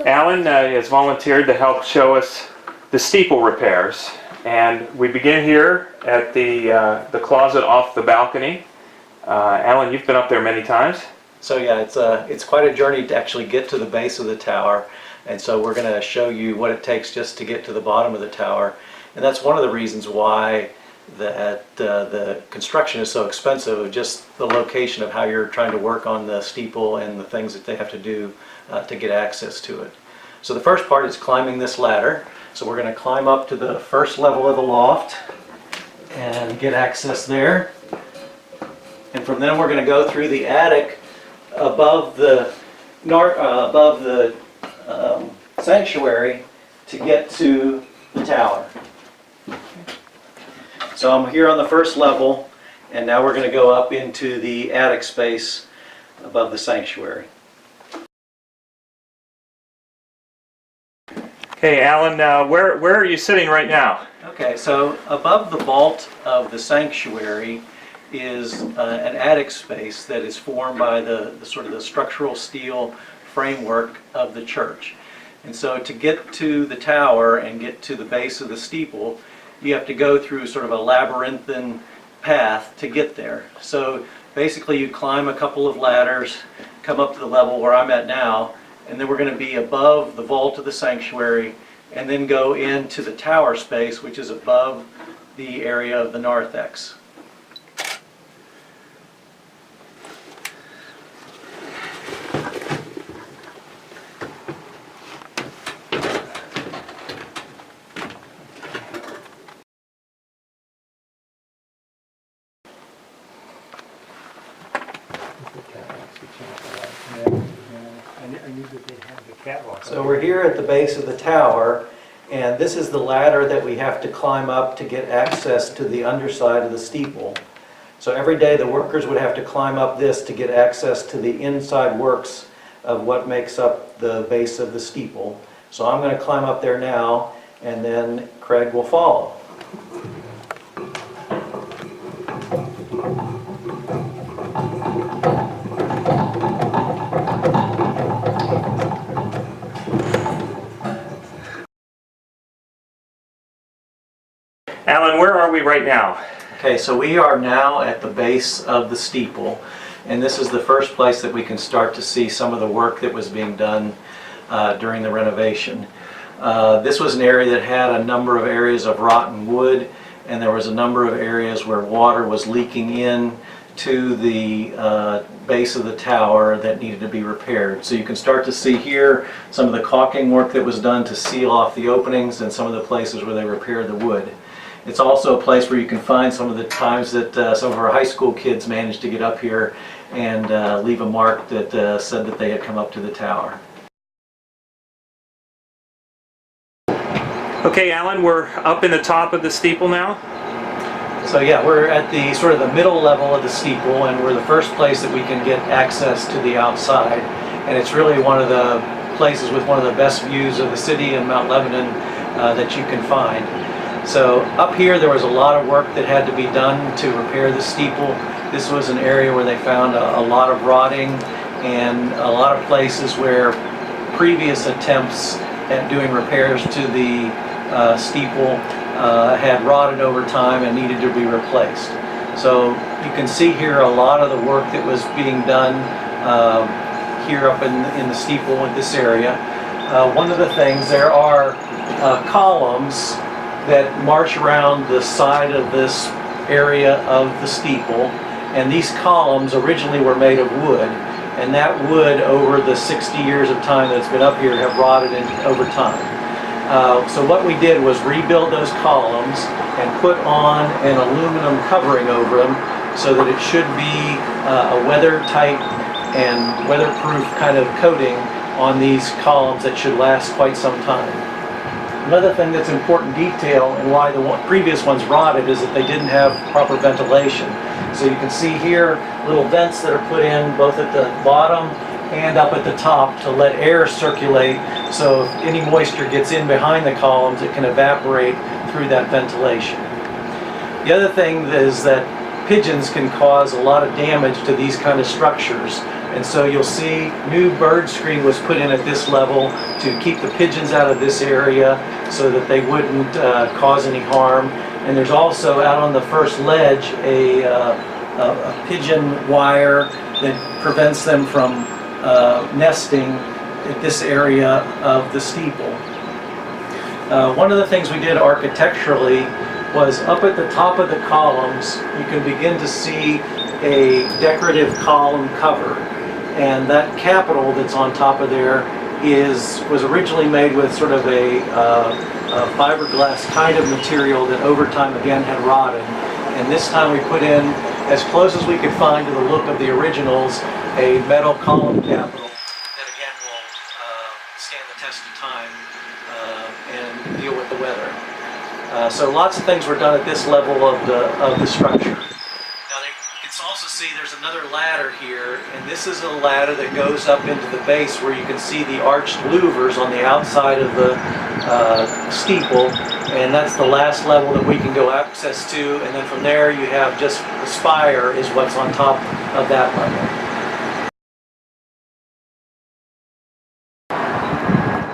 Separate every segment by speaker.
Speaker 1: Alan has volunteered to help show us the steeple repairs, and we begin here at the closet off the balcony. Alan, you've been up there many times.
Speaker 2: So yeah, it's quite a journey to actually get to the base of the tower, and so we're going to show you what it takes just to get to the bottom of the tower, and that's one of the reasons why the construction is so expensive, of just the location of how you're trying to work on the steeple and the things that they have to do to get access to it. So the first part is climbing this ladder. So we're going to climb up to the first level of the loft and get access there. And from then we're going to go through the attic above the sanctuary to get to the tower. So I'm here on the first level, and now we're going to go up into the attic space above the sanctuary.
Speaker 1: Okay, Alan, where are you sitting right now?
Speaker 2: Okay, so above the vault of the sanctuary is an attic space that is formed by the sort of the structural steel framework of the church. And so to get to the tower and get to the base of the steeple, you have to go through sort of a labyrinthine path to get there. So basically you climb a couple of ladders, come up to the level where I'm at now, and then we're going to be above the vault of the sanctuary, and then go into the tower space, which is above the area of the narthex. So we're here at the base of the tower, and this is the ladder that we have to climb up to get access to the underside of the steeple. So every day the workers would have to climb up this to get access to the inside works of what makes up the base of the steeple. So I'm going to climb up there now, and then Craig will follow.
Speaker 1: Alan, where are we right now?
Speaker 2: Okay, so we are now at the base of the steeple, and this is the first place that we can start to see some of the work that was being done during the renovation. This was an area that had a number of areas of rotten wood, and there was a number of areas where water was leaking in to the base of the tower that needed to be repaired. So you can start to see here some of the caulking work that was done to seal off the openings and some of the places where they repaired the wood. It's also a place where you can find some of the times that some of our high school kids managed to get up here and leave a mark that said that they had come up to the tower.
Speaker 1: Okay, Alan, we're up in the top of the steeple now.
Speaker 2: So yeah, we're at the sort of the middle level of the steeple, and we're the first place that we can get access to the outside. And it's really one of the places with one of the best views of the city and Mount Lebanon that you can find. So up here there was a lot of work that had to be done to repair the steeple. This was an area where they found a lot of rotting and a lot of places where previous attempts at doing repairs to the steeple had rotted over time and needed to be replaced. So you can see here a lot of the work that was being done here up in the steeple in this area. One of the things, there are columns that march around the side of this area of the steeple, and these columns originally were made of wood, and that wood over the 60 years of time that it's been up here have rotted over time. So what we did was rebuild those columns and put on an aluminum covering over them so that it should be a weather-tight and weatherproof kind of coating on these columns that should last quite some time. Another thing that's important detail and why the previous ones rotted is that they didn't have proper ventilation. So you can see here little vents that are put in both at the bottom and up at the top to let air circulate, so if any moisture gets in behind the columns, it can evaporate through that ventilation. The other thing is that pigeons can cause a lot of damage to these kind of structures, and so you'll see new bird screen was put in at this level to keep the pigeons out of this area so that they wouldn't cause any harm. And there's also out on the first ledge a pigeon wire that prevents them from nesting at this area of the steeple. One of the things we did architecturally was up at the top of the columns, you can begin to see a decorative column cover. And that capital that's on top of there was originally made with sort of a fiberglass kind of material that over time again had rotted. And this time we put in, as close as we could find to the look of the originals, a metal column capital that again will stand the test of time and deal with the weather. So lots of things were done at this level of the structure. Now you can also see there's another ladder here, and this is a ladder that goes up into the base where you can see the arched louvers on the outside of the steeple, and that's the last level that we can go access to, and then from there you have just the spire is what's on top of that level.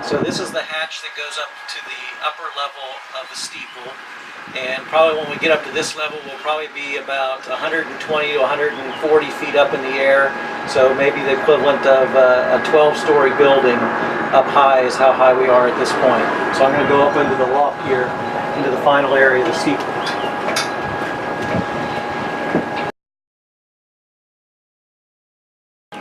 Speaker 2: So this is the hatch that goes up to the upper level of the steeple, and probably when we get up to this level we'll probably be about 120 to 140 feet up in the air, so maybe the equivalent of a 12-story building up high is how high we are at this point. So I'm going to go up into the loft here, into the final area of the steeple.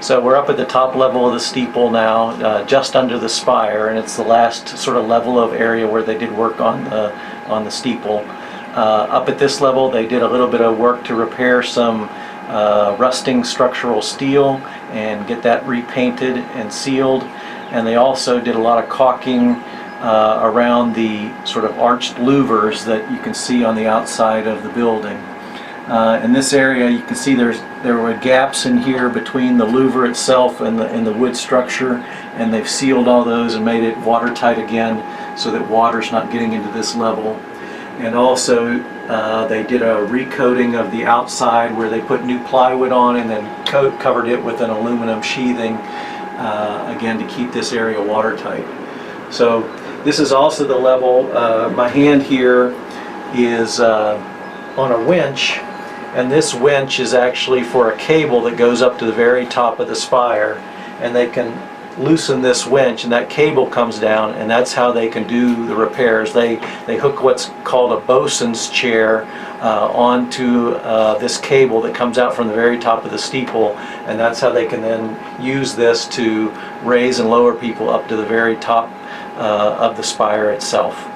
Speaker 2: So we're up at the top level of the steeple now, just under the spire, and it's the last sort of level of area where they did work on the steeple. Up at this level they did a little bit of work to repair some rusting structural steel and get that repainted and sealed, and they also did a lot of caulking around the sort of arched louvers that you can see on the outside of the building. In this area you can see there were gaps in here between the louver itself and the wood structure, and they've sealed all those and made it watertight again so that water's not getting into this level. And also they did a recoating of the outside where they put new plywood on and then covered it with an aluminum sheathing again to keep this area watertight. So this is also the level. My hand here is on a winch, and this winch is actually for a cable that goes up to the very top of the spire, and they can loosen this winch and that cable comes down, and that's how they can do the repairs. They hook what's called a bosun's chair onto this cable that comes out from the very top of the steeple, and that's how they can then use this to raise and lower people up to the very top of the spire itself.